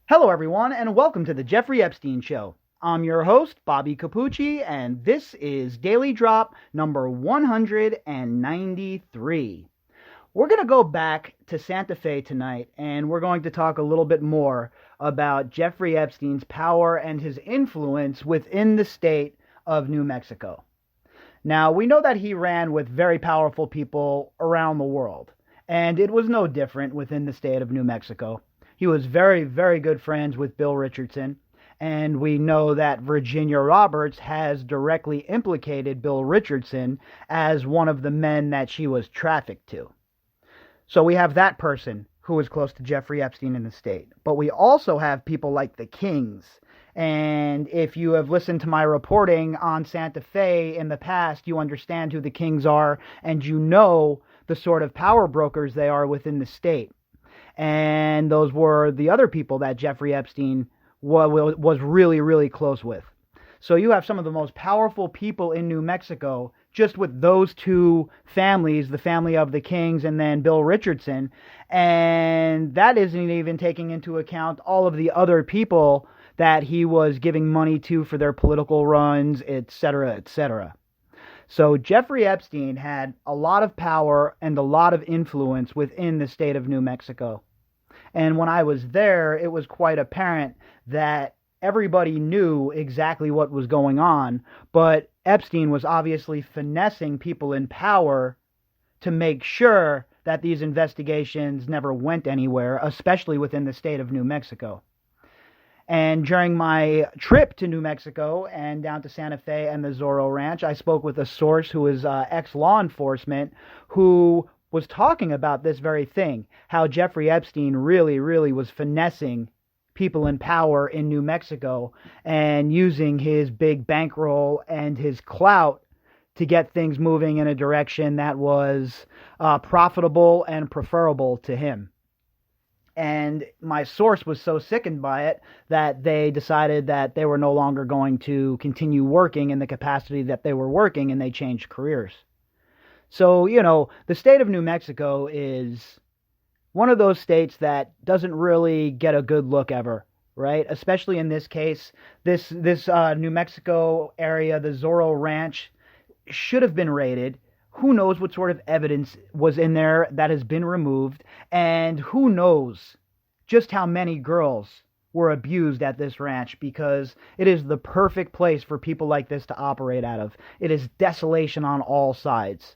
Hello, everyone, and welcome to the Jeffrey Epstein Show. I'm your host, Bobbycapucci, and this is Daily Drop number 193. We're going to go back to Santa Fe tonight, and we're going to talk a little bit more about Jeffrey Epstein's power and his influence within the state of New Mexico. Now, we know that he ran with very powerful people around the world, and it was no different within the state of New Mexico. He was very, very good friends with Bill Richardson, and we know that Virginia Roberts has directly implicated Bill Richardson as one of the men that she was trafficked to. So we have that person who was close to Jeffrey Epstein in the state. But we also have people like the Kings. And if you have listened to my reporting on Santa Fe in the past, you understand who the Kings are, and you know the sort of power brokers they are within the state. And those were the other people that Jeffrey Epstein was really, really close with. So you have some of the most powerful people in New Mexico just with those two families, the family of the Kings and then Bill Richardson. And that isn't even taking into account all of the other people that he was giving money to for their political runs, etc., etc. So Jeffrey Epstein had a lot of power and a lot of influence within the state of New Mexico. And when I was there, it was quite apparent that everybody knew exactly what was going on, but Epstein was obviously finessing people in power to make sure that these investigations never went anywhere, especially within the state of New Mexico. And during my trip to New Mexico and down to Santa Fe and the Zorro Ranch, I spoke with a source who is ex-law enforcement who was talking about this very thing, how Jeffrey Epstein really, really was finessing people in power in New Mexico and using his big bankroll and his clout to get things moving in a direction that was profitable and preferable to him. And my source was so sickened by it that they decided that they were no longer going to continue working in the capacity that they were working, and they changed careers. So, the state of New Mexico is one of those states that doesn't really get a good look ever, right? Especially in this case, this New Mexico area, the Zorro Ranch, should have been raided. Who knows what sort of evidence was in there that has been removed, and who knows just how many girls were abused at this ranch, because it is the perfect place for people like this to operate out of. It is desolation on all sides.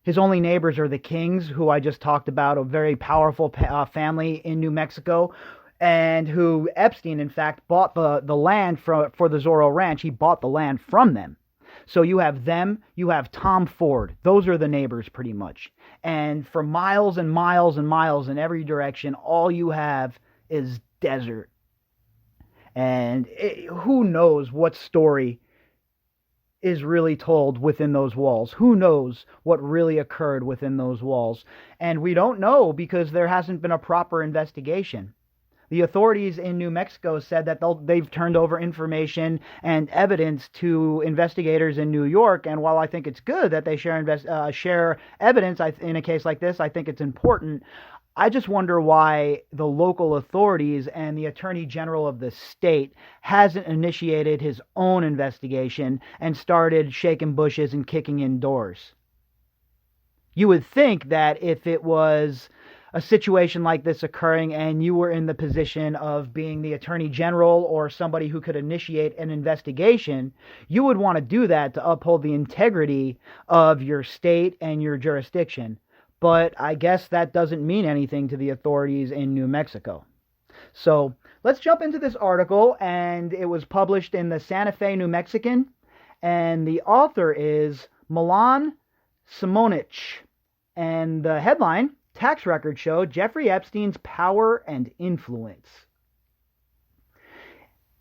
His only neighbors are the Kings, who I just talked about, a very powerful family in New Mexico, and who Epstein, in fact, bought the land for the Zorro Ranch. He bought the land from them. So you have them, you have Tom Ford. Those are the neighbors pretty much. And for miles and miles and miles in every direction, all you have is desert. And who knows what story is really told within those walls. Who knows what really occurred within those walls? And we don't know because there hasn't been a proper investigation. The authorities in New Mexico said that they've turned over information and evidence to investigators in New York, and while I think it's good that they share evidence in a case like this, I think it's important. I just wonder why the local authorities and the Attorney General of the state hasn't initiated his own investigation and started shaking bushes and kicking in doors. You would think that if it was a situation like this occurring and you were in the position of being the Attorney General or somebody who could initiate an investigation, you would want to do that to uphold the integrity of your state and your jurisdiction. But I guess that doesn't mean anything to the authorities in New Mexico. So let's jump into this article, and it was published in the Santa Fe New Mexican, and the author is Milan Simonich, and the headline: Tax records show Jeffrey Epstein's power and influence.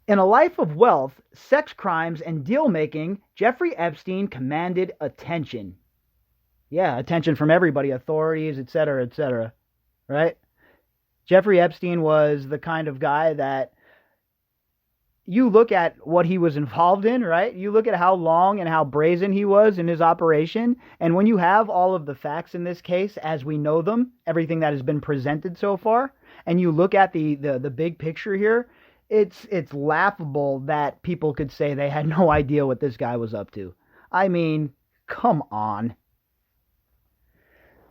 In a life of wealth, sex crimes, and deal-making, Jeffrey Epstein commanded attention. Yeah, attention from everybody, authorities, etc., right? Jeffrey Epstein was the kind of guy that you look at what he was involved in, right? You look at how long and how brazen he was in his operation. And when you have all of the facts in this case, as we know them, everything that has been presented so far, and you look at the big picture here, it's laughable that people could say they had no idea what this guy was up to. I mean, come on.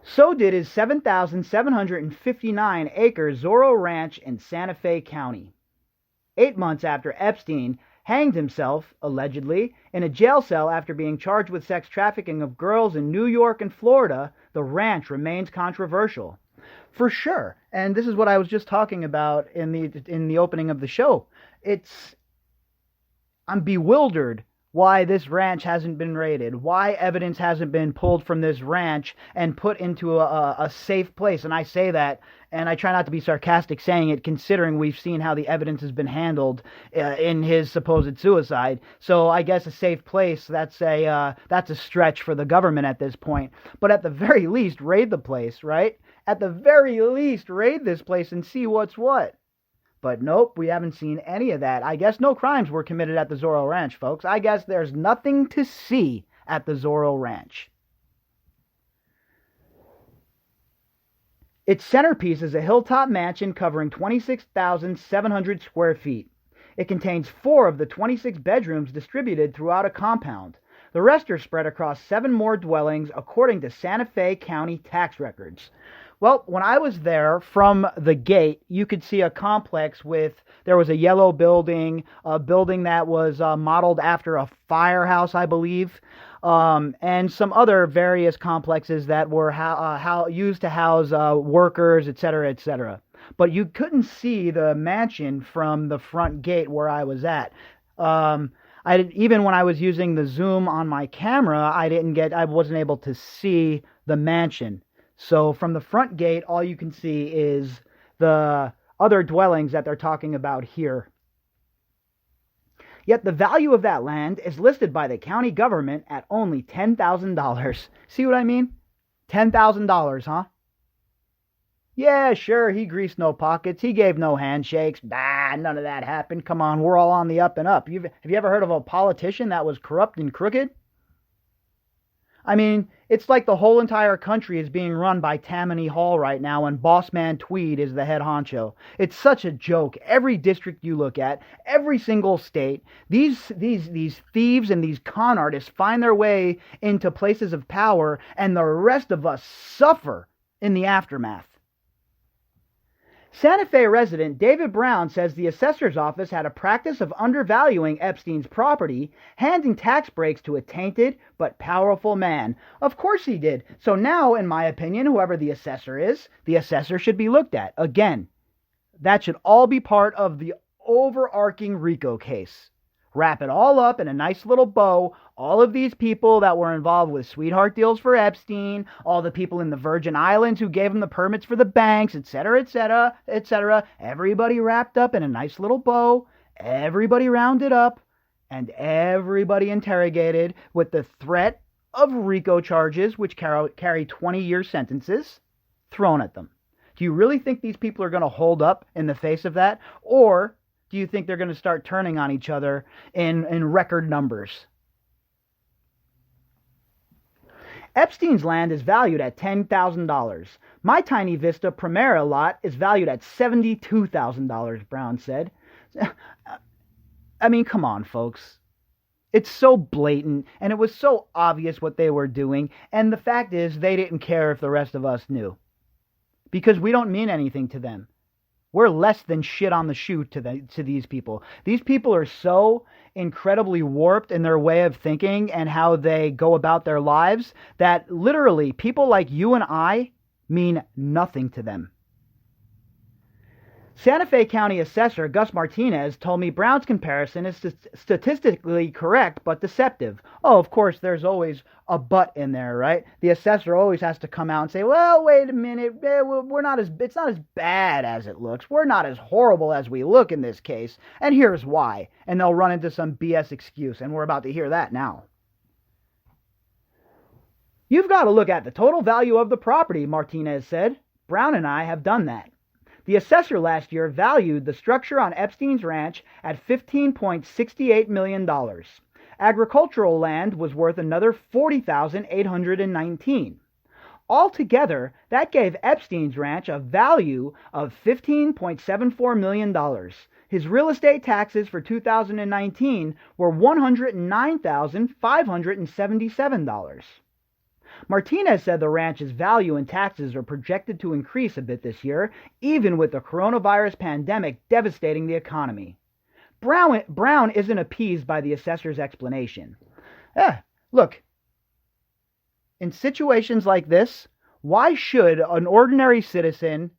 So did his 7,759 acre Zorro Ranch in Santa Fe County. 8 months after Epstein hanged himself, allegedly, in a jail cell after being charged with sex trafficking of girls in New York and Florida, the ranch remains controversial. For sure. And this is what I was just talking about in the opening of the show. I'm bewildered why this ranch hasn't been raided, why evidence hasn't been pulled from this ranch and put into a safe place. And I say that, and I try not to be sarcastic saying it, considering we've seen how the evidence has been handled in his supposed suicide. So I guess a safe place, that's a stretch for the government at this point. But at the very least, raid the place, right? At the very least, raid this place and see what's what. But nope, we haven't seen any of that. I guess no crimes were committed at the Zorro Ranch, folks. I guess there's nothing to see at the Zorro Ranch. Its centerpiece is a hilltop mansion covering 26,700 square feet. It contains 4 of the 26 bedrooms distributed throughout a compound. The rest are spread across 7 more dwellings, according to Santa Fe County tax records. Well, when I was there, from the gate, you could see a complex there was a yellow building, a building that was modeled after a firehouse, I believe, and some other various complexes that were used to house workers, etc., etc. But you couldn't see the mansion from the front gate where I was at. Even when I was using the zoom on my camera, I wasn't able to see the mansion. So from the front gate, all you can see is the other dwellings that they're talking about here. Yet the value of that land is listed by the county government at only $10,000. See what I mean? $10,000, huh? Yeah, sure, he greased no pockets. He gave no handshakes. None of that happened. Come on, we're all on the up and up. Have you ever heard of a politician that was corrupt and crooked? I mean, it's like the whole entire country is being run by Tammany Hall right now, and Bossman Tweed is the head honcho. It's such a joke. Every district you look at, every single state, these thieves and these con artists find their way into places of power, and the rest of us suffer in the aftermath. Santa Fe resident David Brown says the assessor's office had a practice of undervaluing Epstein's property, handing tax breaks to a tainted but powerful man. Of course he did. So now, in my opinion, whoever the assessor is, the assessor should be looked at. Again, that should all be part of the overarching RICO case. Wrap it all up in a nice little bow. All of these people that were involved with sweetheart deals for Epstein, all the people in the Virgin Islands who gave him the permits for the banks, etc., etc., etc. Everybody wrapped up in a nice little bow. Everybody rounded up. And everybody interrogated with the threat of RICO charges, which carry 20-year sentences, thrown at them. Do you really think these people are going to hold up in the face of that? Or do you think they're going to start turning on each other in record numbers? Epstein's land is valued at $10,000. My tiny Vista Primera lot is valued at $72,000, Brown said. I mean, come on, folks. It's so blatant, and it was so obvious what they were doing, and the fact is they didn't care if the rest of us knew. Because we don't mean anything to them. We're less than shit on the shoe to these people. These people are so incredibly warped in their way of thinking and how they go about their lives that literally people like you and I mean nothing to them. Santa Fe County Assessor Gus Martinez told me Brown's comparison is statistically correct but deceptive. Oh, of course, there's always a but in there, right? The assessor always has to come out and say, well, wait a minute, it's not as bad as it looks. We're not as horrible as we look in this case, and here's why. And they'll run into some BS excuse, and we're about to hear that now. You've got to look at the total value of the property, Martinez said. Brown and I have done that. The assessor last year valued the structure on Epstein's ranch at $15.68 million. Agricultural land was worth another $40,819. Altogether, that gave Epstein's ranch a value of $15.74 million. His real estate taxes for 2019 were $109,577. Martinez said the ranch's value and taxes are projected to increase a bit this year, even with the coronavirus pandemic devastating the economy. Brown isn't appeased by the assessor's explanation. Look, in situations like this, why should an ordinary citizen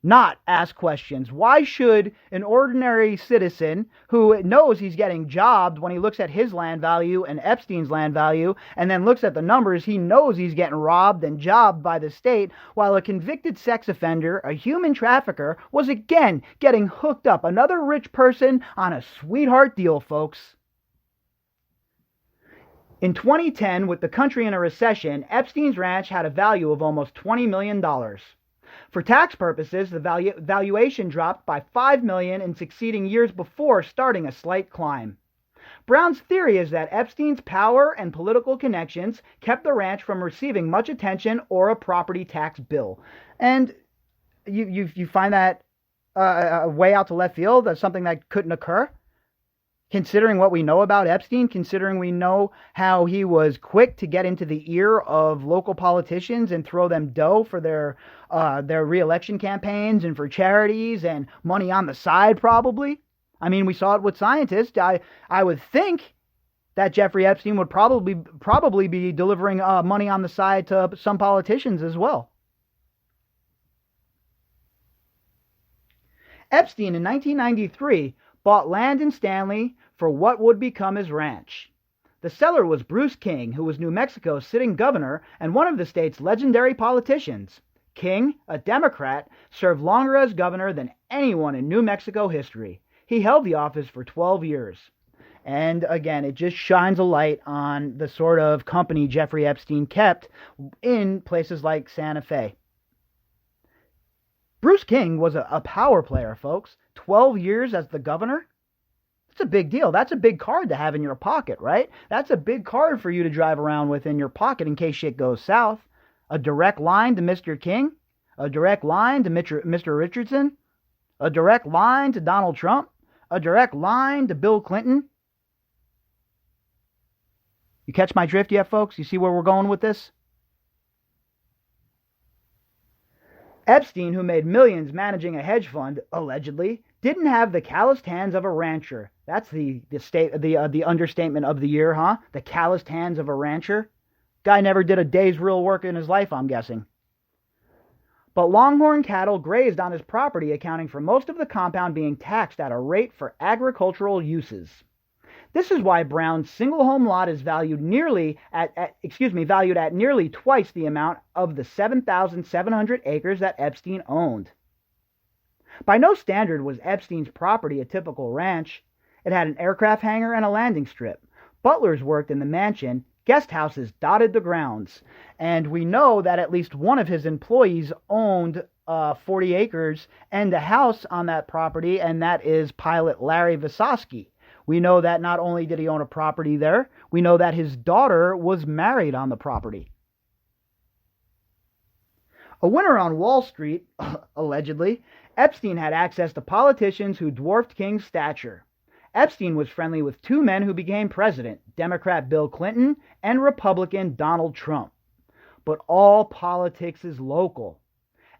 not ask questions? Why should an ordinary citizen who knows he's getting jobbed when he looks at his land value and Epstein's land value and then looks at the numbers, he knows he's getting robbed and jobbed by the state, while a convicted sex offender, a human trafficker, was again getting hooked up? Another rich person on a sweetheart deal, folks. In 2010, with the country in a recession, Epstein's ranch had a value of almost $20 million. For tax purposes, the valuation dropped by $5 million in succeeding years before starting a slight climb. Brown's theory is that Epstein's power and political connections kept the ranch from receiving much attention or a property tax bill. And you find that way out to left field as something that couldn't occur? Considering what we know about Epstein, considering we know how he was quick to get into the ear of local politicians and throw them dough for their re-election campaigns and for charities and money on the side, probably. I mean, we saw it with scientists. I would think that Jeffrey Epstein would probably be delivering money on the side to some politicians as well. Epstein in 1993 bought land in Stanley for what would become his ranch. The seller was Bruce King, who was New Mexico's sitting governor and one of the state's legendary politicians. King, a Democrat, served longer as governor than anyone in New Mexico history. He held the office for 12 years. And again, it just shines a light on the sort of company Jeffrey Epstein kept in places like Santa Fe. Bruce King was a power player, folks. 12 years as the governor? That's a big deal. That's a big card to have in your pocket, right? That's a big card for you to drive around with in your pocket in case shit goes south. A direct line to Mr. King? A direct line to Mr. Richardson? A direct line to Donald Trump? A direct line to Bill Clinton? You catch my drift yet, folks? You see where we're going with this? Epstein, who made millions managing a hedge fund, allegedly, didn't have the calloused hands of a rancher. That's the understatement of the year, huh? The calloused hands of a rancher. Guy never did a day's real work in his life, I'm guessing. But longhorn cattle grazed on his property, accounting for most of the compound being taxed at a rate for agricultural uses. This is why Brown's single home lot is valued at nearly twice the amount of the 7,700 acres that Epstein owned. By no standard was Epstein's property a typical ranch. It had an aircraft hangar and a landing strip. Butlers worked in the mansion. Guest houses dotted the grounds. And we know that at least one of his employees owned 40 acres and a house on that property, and that is pilot Larry Visosky. We know that not only did he own a property there, we know that his daughter was married on the property. A winner on Wall Street, allegedly, Epstein had access to politicians who dwarfed King's stature. Epstein was friendly with two men who became president, Democrat Bill Clinton and Republican Donald Trump. But all politics is local.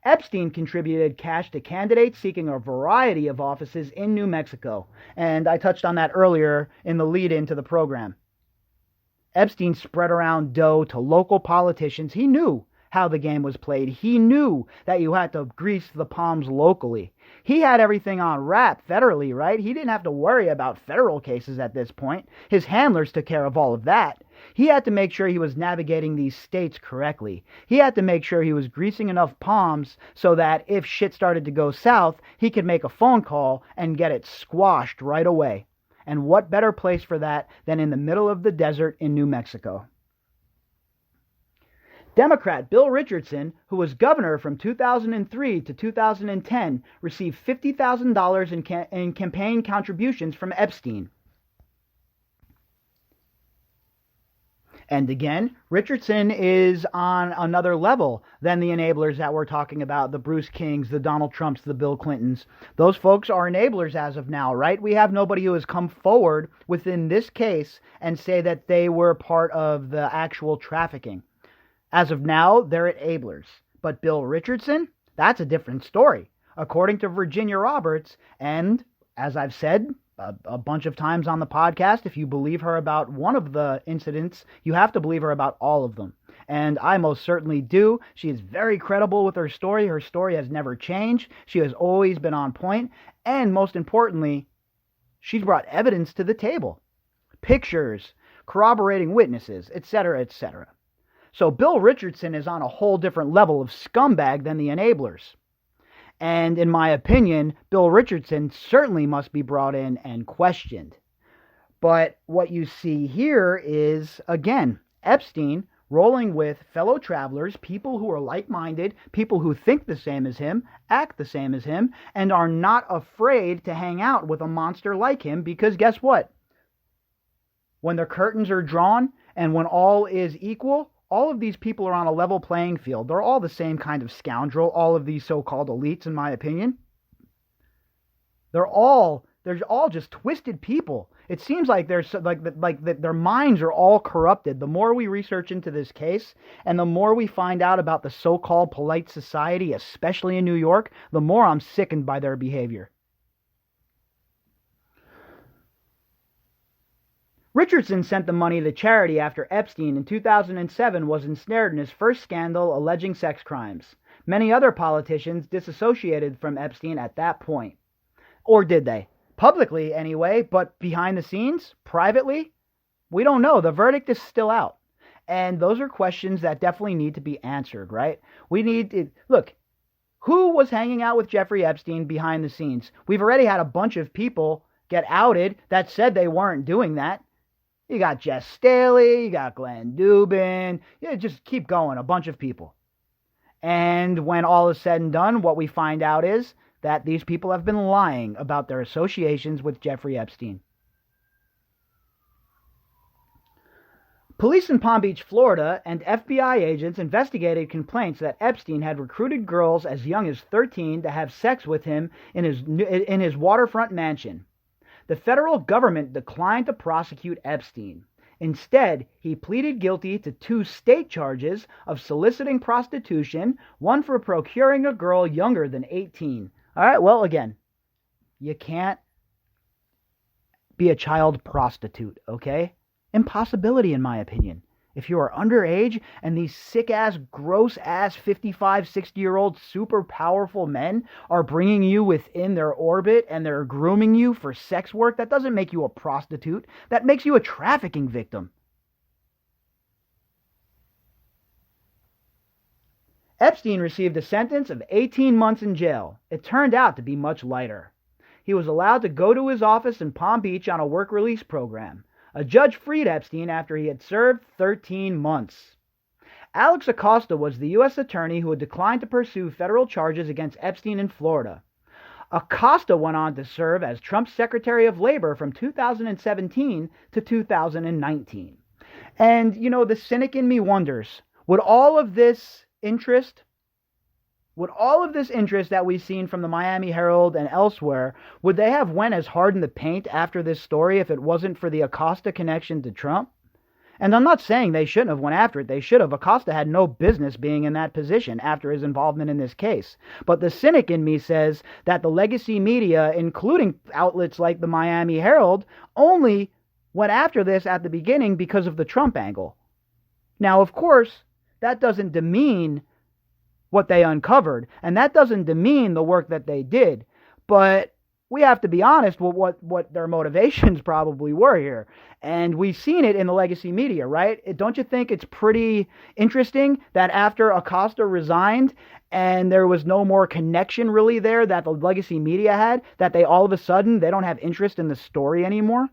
Epstein contributed cash to candidates seeking a variety of offices in New Mexico, and I touched on that earlier in the lead-in to the program. Epstein spread around dough to local politicians. He knew how the game was played. He knew that you had to grease the palms locally. He had everything on wrap federally, right? He didn't have to worry about federal cases at this point. His handlers took care of all of that. He had to make sure he was navigating these states correctly. He had to make sure he was greasing enough palms so that if shit started to go south, he could make a phone call and get it squashed right away. And what better place for that than in the middle of the desert in New Mexico? Democrat Bill Richardson, who was governor from 2003 to 2010, received $50,000 in campaign contributions from Epstein. And again, Richardson is on another level than the enablers that we're talking about, the Bruce Kings, the Donald Trumps, the Bill Clintons. Those folks are enablers as of now, right? We have nobody who has come forward within this case and say that they were part of the actual trafficking. As of now, they're enablers. But Bill Richardson, that's a different story. According to Virginia Roberts, and as I've said a bunch of times on the podcast, if you believe her about one of the incidents, you have to believe her about all of them. And I most certainly do. She is very credible with her story. Her story has never changed. She has always been on point. And most importantly, she's brought evidence to the table. Pictures, corroborating witnesses, etc., etc. So Bill Richardson is on a whole different level of scumbag than the enablers. And in my opinion, Bill Richardson certainly must be brought in and questioned. But what you see here is, again, Epstein rolling with fellow travelers, people who are like-minded, people who think the same as him, act the same as him, and are not afraid to hang out with a monster like him, because guess what? When the curtains are drawn and when all is equal, all of these people are on a level playing field. They're all the same kind of scoundrel, all of these so-called elites, in my opinion. They're all just twisted people. It seems like their minds are all corrupted. The more we research into this case, and the more we find out about the so-called polite society, especially in New York, the more I'm sickened by their behavior. Richardson sent the money to charity after Epstein in 2007 was ensnared in his first scandal alleging sex crimes. Many other politicians disassociated from Epstein at that point. Or did they? Publicly, anyway, but behind the scenes? Privately? We don't know. The verdict is still out. And those are questions that definitely need to be answered, right? We need to... Look, who was hanging out with Jeffrey Epstein behind the scenes? We've already had a bunch of people get outed that said they weren't doing that. You got Jess Staley, you got Glenn Dubin, just keep going, a bunch of people. And when all is said and done, what we find out is that these people have been lying about their associations with Jeffrey Epstein. Police in Palm Beach, Florida, and FBI agents investigated complaints that Epstein had recruited girls as young as 13 to have sex with him in his waterfront mansion. The federal government declined to prosecute Epstein. Instead, he pleaded guilty to 2 state charges of soliciting prostitution, one for procuring a girl younger than 18. All right, well, again, you can't be a child prostitute, okay? Impossibility, in my opinion. If you are underage and these sick-ass, gross-ass 55, 60-year-old super powerful men are bringing you within their orbit and they're grooming you for sex work, that doesn't make you a prostitute. That makes you a trafficking victim. Epstein received a sentence of 18 months in jail. It turned out to be much lighter. He was allowed to go to his office in Palm Beach on a work release program. A judge freed Epstein after he had served 13 months. Alex Acosta was the U.S. attorney who had declined to pursue federal charges against Epstein in Florida. Acosta went on to serve as Trump's Secretary of Labor from 2017 to 2019. And, the cynic in me wonders, would all of this interest that we've seen from the Miami Herald and elsewhere, would they have went as hard in the paint after this story if it wasn't for the Acosta connection to Trump? And I'm not saying they shouldn't have went after it. They should have. Acosta had no business being in that position after his involvement in this case. But the cynic in me says that the legacy media, including outlets like the Miami Herald, only went after this at the beginning because of the Trump angle. Now, of course, that doesn't demean what they uncovered, and that doesn't demean the work that they did, but we have to be honest with what their motivations probably were here, and we've seen it in the legacy media, right? Don't you think it's pretty interesting that after Acosta resigned and there was no more connection really there that the legacy media had, that they all of a sudden, they don't have interest in the story anymore?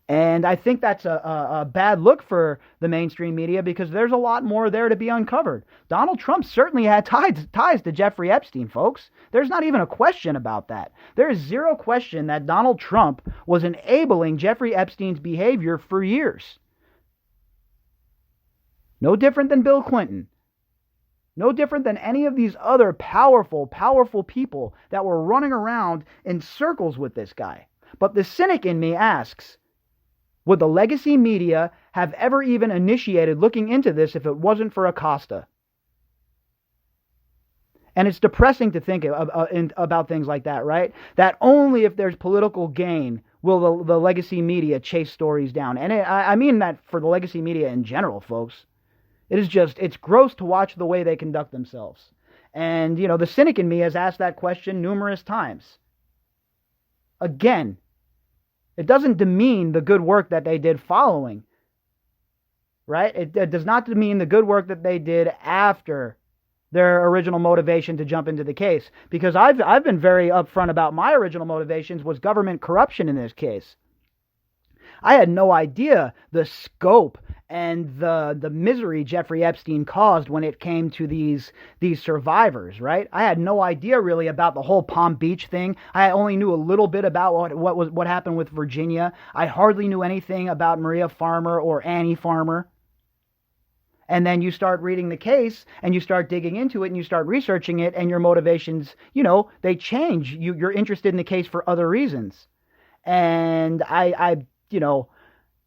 And I think that's a bad look for the mainstream media because there's a lot more there to be uncovered. Donald Trump certainly had ties to Jeffrey Epstein, folks. There's not even a question about that. There is zero question that Donald Trump was enabling Jeffrey Epstein's behavior for years. No different than Bill Clinton. No different than any of these other powerful people that were running around in circles with this guy. But the cynic in me asks, would the legacy media have ever even initiated looking into this if it wasn't for Acosta? And it's depressing to think about things like that, right? That only if there's political gain will the legacy media chase stories down. And I mean that for the legacy media in general, folks. It's gross to watch the way they conduct themselves. And, the cynic in me has asked that question numerous times. Again, it doesn't demean the good work that they did following, right? It does not demean the good work that they did after their original motivation to jump into the case. Because I've been very upfront about my original motivations was government corruption in this case. I had no idea the scope and the misery Jeffrey Epstein caused when it came to these survivors, right? I had no idea really about the whole Palm Beach thing. I only knew a little bit about what happened with Virginia. I hardly knew anything about Maria Farmer or Annie Farmer. And then you start reading the case and you start digging into it and you start researching it and your motivations, they change. You're interested in the case for other reasons. And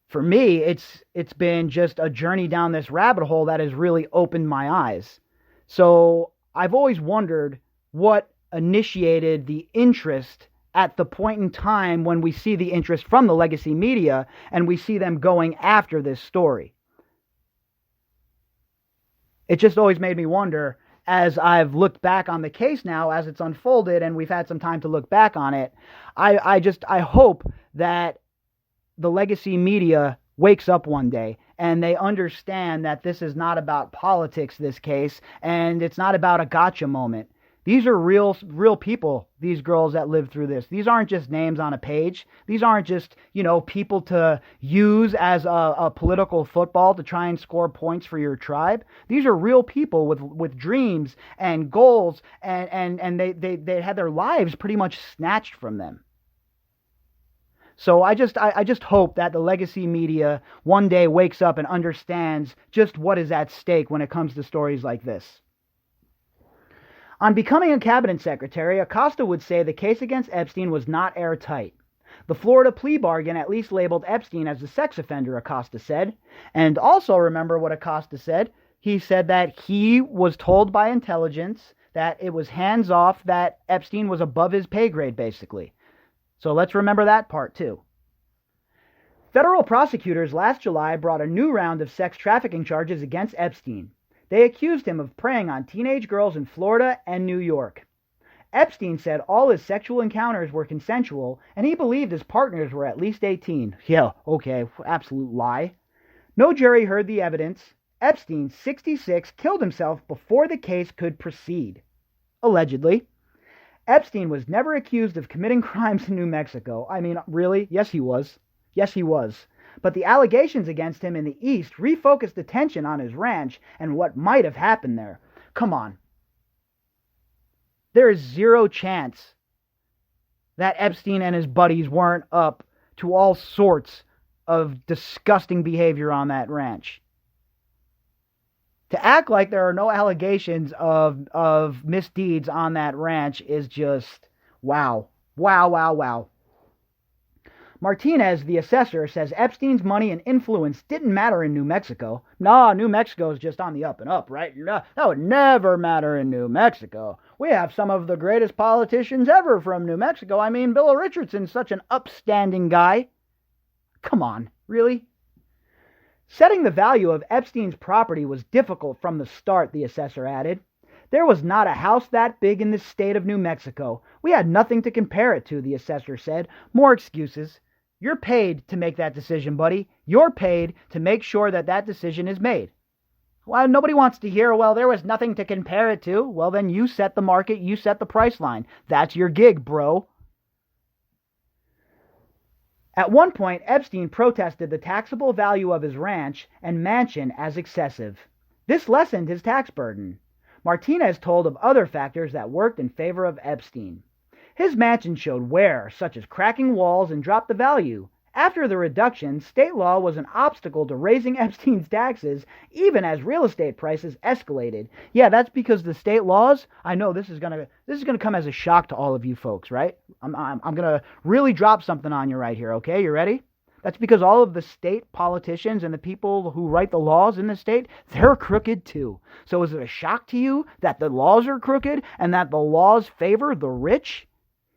for me, it's been just a journey down this rabbit hole that has really opened my eyes. So I've always wondered what initiated the interest at the point in time when we see the interest from the legacy media and we see them going after this story. It just always made me wonder, as I've looked back on the case now, as it's unfolded and we've had some time to look back on it, I hope that the legacy media wakes up one day and they understand that this is not about politics, this case, and it's not about a gotcha moment. These are real people, these girls that lived through this. These aren't just names on a page. These aren't just, people to use as a political football to try and score points for your tribe. These are real people with dreams and goals, and they had their lives pretty much snatched from them. So I just hope that the legacy media one day wakes up and understands just what is at stake when it comes to stories like this. On becoming a cabinet secretary, Acosta would say the case against Epstein was not airtight. The Florida plea bargain at least labeled Epstein as a sex offender, Acosta said. And also remember what Acosta said. He said that he was told by intelligence that it was hands off, that Epstein was above his pay grade, basically. So let's remember that part too. Federal prosecutors last July brought a new round of sex trafficking charges against Epstein. They accused him of preying on teenage girls in Florida and New York. Epstein said all his sexual encounters were consensual, and he believed his partners were at least 18. Yeah, okay, absolute lie. No jury heard the evidence. Epstein, 66, killed himself before the case could proceed. Allegedly. Epstein was never accused of committing crimes in New Mexico. I mean, really? Yes, he was. Yes, he was. But the allegations against him in the East refocused attention on his ranch and what might have happened there. Come on. There is zero chance that Epstein and his buddies weren't up to all sorts of disgusting behavior on that ranch. To act like there are no allegations of misdeeds on that ranch is just wow. Wow, wow, wow. Martinez, the assessor, says Epstein's money and influence didn't matter in New Mexico. No, New Mexico is just on the up and up, right? No, that would never matter in New Mexico. We have some of the greatest politicians ever from New Mexico. I mean, Bill Richardson's such an upstanding guy. Come on, really? Setting the value of Epstein's property was difficult from the start, the assessor added. There was not a house that big in the state of New Mexico. We had nothing to compare it to, the assessor said. More excuses. You're paid to make that decision, buddy. You're paid to make sure that that decision is made. Well, nobody wants to hear, well, there was nothing to compare it to. Well, then you set the market, you set the price line. That's your gig, bro. At one point, Epstein protested the taxable value of his ranch and mansion as excessive. This lessened his tax burden. Martinez told of other factors that worked in favor of Epstein. His mansion showed wear, such as cracking walls, and dropped the value. After the reduction, state law was an obstacle to raising Epstein's taxes, even as real estate prices escalated. Yeah, that's because the state laws. I know this is gonna come as a shock to all of you folks, right? I'm gonna really drop something on you right here. Okay, you ready? That's because all of the state politicians and the people who write the laws in the state, they're crooked too. So is it a shock to you that the laws are crooked and that the laws favor the rich?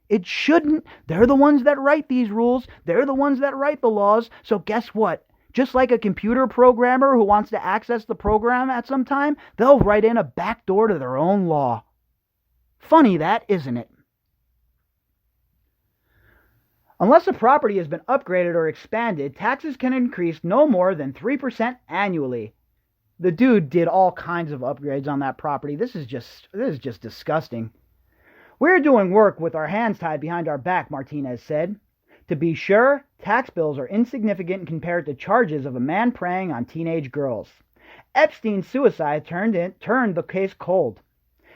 It shouldn't. They're the ones that write these rules. They're the ones that write the laws. So guess what? Just like a computer programmer who wants to access the program at some time, they'll write in a backdoor to their own law. Funny that, isn't it? Unless a property has been upgraded or expanded, taxes can increase no more than 3% annually. The dude did all kinds of upgrades on that property. This is just disgusting. We're doing work with our hands tied behind our back, Martinez said. To be sure, tax bills are insignificant compared to charges of a man preying on teenage girls. Epstein's suicide turned the case cold.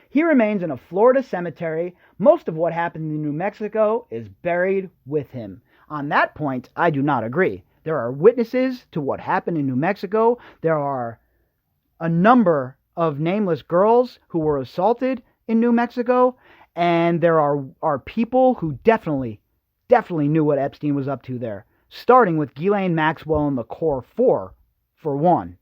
He remains in a Florida cemetery. Most of what happened in New Mexico is buried with him. On that point, I do not agree. There are witnesses to what happened in New Mexico. There are a number of nameless girls who were assaulted in New Mexico. And there are people who definitely knew what Epstein was up to there, starting with Ghislaine Maxwell and the Core 4, for one.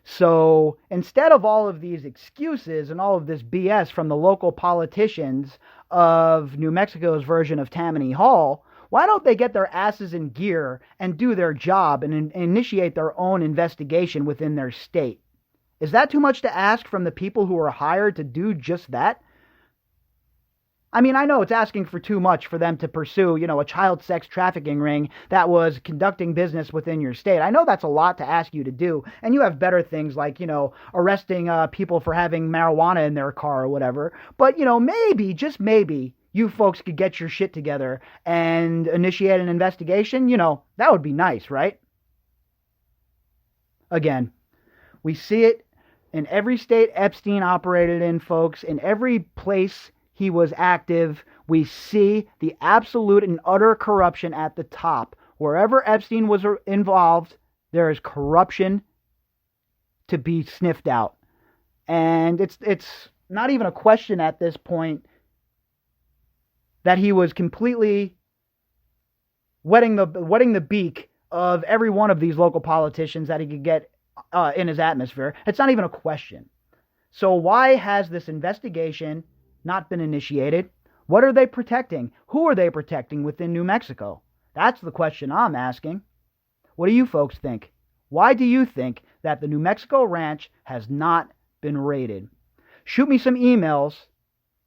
So instead of all of these excuses and all of this BS from the local politicians of New Mexico's version of Tammany Hall, why don't they get their asses in gear and do their job and initiate their own investigation within their state? Is that too much to ask from the people who are hired to do just that? I mean, I know it's asking for too much for them to pursue, a child sex trafficking ring that was conducting business within your state. I know that's a lot to ask you to do, and you have better things like, arresting people for having marijuana in their car or whatever. But, maybe, just maybe, you folks could get your shit together and initiate an investigation. That would be nice, right? Again, we see it in every state Epstein operated in, folks, in every place he was active. We see the absolute and utter corruption at the top. Wherever Epstein was involved, there is corruption to be sniffed out. And it's not even a question at this point that he was completely wetting the beak of every one of these local politicians that he could get in his atmosphere. It's not even a question. So why has this investigation not been initiated? What are they protecting? Who are they protecting within New Mexico? That's the question I'm asking. What do you folks think? Why do you think that the New Mexico ranch has not been raided? Shoot me some emails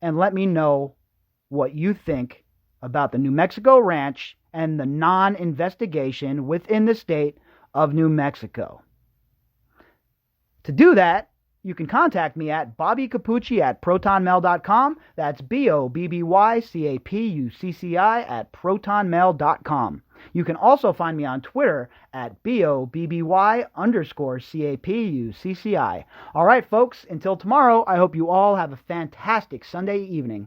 and let me know what you think about the New Mexico ranch and the non-investigation within the state of New Mexico. To do that, you can contact me at Bobbycapucci at protonmail.com. That's BOBBYCAPUCCI at protonmail.com. You can also find me on Twitter at BOBBY_CAPUCCI. All right, folks, until tomorrow, I hope you all have a fantastic Sunday evening.